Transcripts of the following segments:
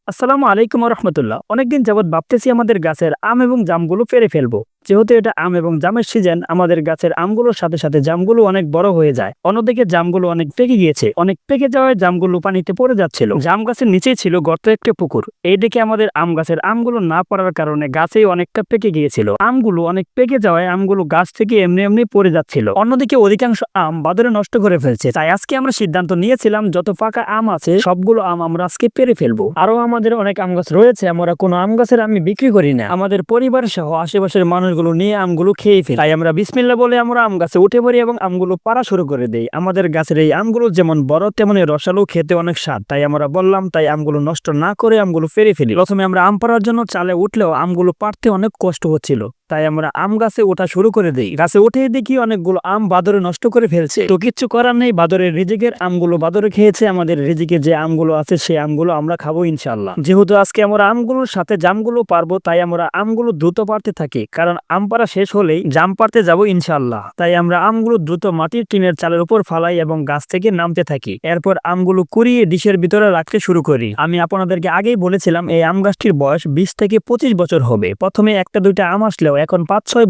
আসসালামু আলাইকুম রহমতুল্লাহ। অনেকদিন যাবৎ ভাবতেছি আমাদের গাছের আম এবং জামগুলো পেরে ফেলবো। যেহেতু এটা আম এবং জামের সিজন, আমাদের গাছের আমগুলোর সাথে সাথে জামগুলো অনেক বড় হয়ে যায়। অন্যদিকে জামগুলো অনেক পেকে গিয়েছে, অনেক পেকে যাওয়ায় জামগুলো পানিতে পড়ে যাচ্ছিল। জাম গাছের নিচেই ছিল গর্ত একটা পুকুর। এই দিকে আমাদের আম গাছের আমগুলো না পড়ার কারণে গাছেই অনেকটা পেকে গিয়েছিল। আমগুলো অনেক পেকে যাওয়ায় আমগুলো গাছ থেকে এমনি এমনি পড়ে যাচ্ছিল। অন্যদিকে অধিকাংশ আম বাদরে নষ্ট করে ফেলছে। তাই আজকে আমরা সিদ্ধান্ত নিয়েছিলাম যত পাকা আম আছে সবগুলো আম আমরা আজকে পেরে ফেলবো। আরো আমাদের অনেক আম গাছ রয়েছে, আমরা কোনো আম গাছের আমি বিক্রি করি না, আমাদের পরিবার সহ আশেপাশের মানুষগুলো নিয়ে আমগুলো খেয়ে ফেলি। তাই আমরা বিসমিল্লাহ বলে আমরা আম গাছে উঠে পড়ি এবং আমগুলো পাড়া শুরু করে দেই। আমাদের গাছের এই আমগুলো যেমন বড় তেমনি রসালো, খেতে অনেক স্বাদ। তাই আমরা বললাম তাই আমগুলো নষ্ট না করে আমগুলো পেরে ফেলি। প্রথমে আমরা আম পাড়ার জন্য চালে উঠলেও আমগুলো পাড়তে অনেক কষ্ট হচ্ছিল। তাই আমরা আম গাছে ওঠা শুরু করে দেই। গাছে উঠেই দেখি অনেকগুলো আম বাদরে নষ্ট করে ফেলছে। তো কিচ্ছু করার নেই, বাদরের রিজিকের আমগুলো বাদরে খেয়েছে। আমাদের রিজিকে যে আমগুলো আছে সেই আমগুলো আমরা খাবো ইনশাআল্লাহ। যেহেতু আজকে আমরা আমগুলোর সাথে জামগুলো পারবো, তাই আমরা আমগুলো দ্রুত পারতে থাকি, কারণ আম পাড়া শেষ হলেই জাম পারতে যাবো ইনশাআল্লাহ। তাই আমরা আমগুলো দ্রুত মাটির টিনের চালের উপর ফালাই এবং গাছ থেকে নামতে থাকি। এরপর আমগুলো কুড়িয়ে ডিশের ভিতরে রাখতে শুরু করি। আমি আপনাদেরকে আগেই বলেছিলাম এই আম গাছটির বয়স 20 থেকে 25 বছর হবে। প্রথমে একটা দুইটা আম আসলেও এখন 5-6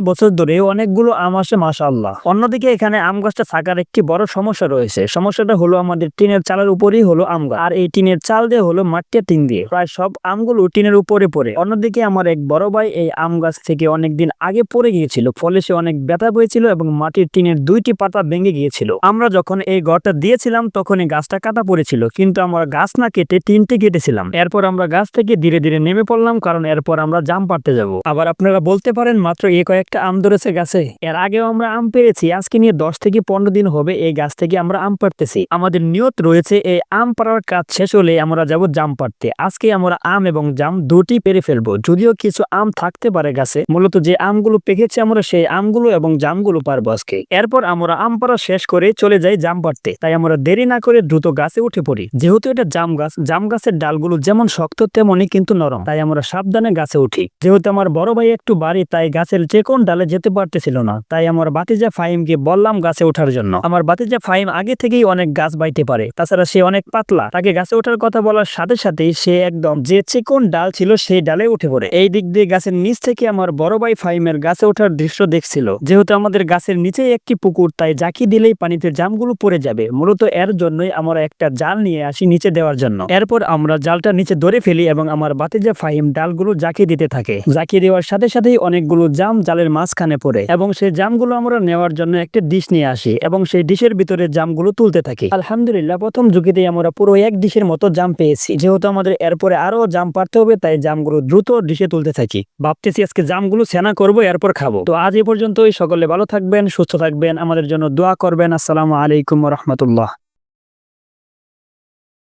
বছর ধরে অনেকগুলো আম আসে মাশাআল্লাহ। অন্যদিকে এখানে আম গাছটা থাকার একটি বড় সমস্যা রয়েছে। সমস্যাটা হলো আমাদের টিনের চালের উপরেই হলো আম গাছ, আর এই টিনের চাল দিয়ে হলো মাটিয়া টিন দিয়ে প্রায় সব আমগুলো টিনের উপরে পড়ে। অন্যদিকে আমার এক বড় ভাই এই আম গাছ থেকে অনেকদিন আগে পড়ে গিয়েছিল, ফলে সে অনেক ব্যথা পেয়েছিল এবং মাটির টিনের 2টি পাতা ভেঙে গিয়েছিল। আমরা যখন এই ঘরটা দিয়েছিলাম তখন এই গাছটা কাটা পড়েছিল, কিন্তু আমরা গাছ না কেটে টিনটি কেটেছিলাম। এরপর আমরা গাছ থেকে ধীরে ধীরে নেমে পড়লাম, কারণ এরপর আমরা জাম পাড়তে যাব। আবার আপনারা বলতে পারেন মাত্র কয়েকটা আম ধরেছে গাছে, এর আগেও আমরা আম পেরেছি। আজকে নিয়ে 10 থেকে 15 দিন হবে এই গাছ থেকে আমরা আম পাড়তেছি। আমাদের নিয়ত রয়েছে এই আম পাড়ার কাজ শেষ হলে আমরা যাব জাম পাড়তে। আজকে আমরা আম এবং জাম দুটি পেরে ফেলবো। যদিও কিছু আম থাকতে পারে গাছে, মূলত যে আমগুলো পেকেছে আমরা সেই আমগুলো এবং জামগুলো পারবো আজকে। এরপর আমরা আম পাড়া শেষ করে চলে যাই জাম পাড়তে। তাই আমরা দেরি না করে দ্রুত গাছে উঠে পড়ি। যেহেতু এটা জাম গাছ, জাম গাছের ডালগুলো যেমন শক্ত তেমনই কিন্তু নরম, তাই আমরা সাবধানে গাছে উঠি। যেহেতু আমার বড় ভাই একটু বাড়ি, তাই গাছের যে কোন ডালে যেতে পারতেছিল না। তাই আমার ভাতিজা ফাহিমকে বললাম গাছে ওঠার জন্য। আমার ভাতিজা ফাহিম আগে থেকেই অনেক গাছ বাইতে পারে, তাছাড়া সে অনেক পাতলা। তাকে গাছে ওঠার কথা বলার সাথে সাথেই সে একদম যে চিকন ডাল ছিল সেই ডালে উঠে পড়ে। এই দিক দিয়ে গাছের নিচ থেকে আমার বড় ভাই ফাহিমের গাছে ওঠার দৃশ্য দেখছিল। যেহেতু আমাদের গাছের নিচেই একটি পুকুর, তাই জাকি দিলেই পানিতে জামগুলো পড়ে যাবে। মূলত এর জন্যই আমরা একটা জাল নিয়ে আসি নিচে দেওয়ার জন্য। এরপর আমরা জালটা নিচে ধরে ফেলি এবং আমার ভাতিজা ফাহিম ডালগুলো জাকি দিতে থাকে। জাকি দেওয়ার সাথে সাথেই অনেকগুলো জাম জালের মাঝখানে পড়ে এবং সেই জামগুলো আমরা নেওয়ার জন্য একটা ডিশ নিয়ে আসি এবং সেই ডিশের ভিতরে জামগুলো তুলতে থাকি। আলহামদুলিল্লাহ প্রথম ঝুঁকিতেই আমরা পুরো এক ডিশের মতো জাম পেয়েছি। যেহেতু আমাদের এরপরে আরো জাম পারতে হবে, তাই জামগুলো দ্রুত ডিশে তুলতে থাকি। ভাবতেছি আজকে জামগুলো সেনা করবো, এরপর খাবো। তো আজ এই পর্যন্তই। সকলে ভালো থাকবেন, সুস্থ থাকবেন, আমাদের জন্য দোয়া করবেন। আসসালামু আলাইকুম ওয়া রাহমাতুল্লাহ।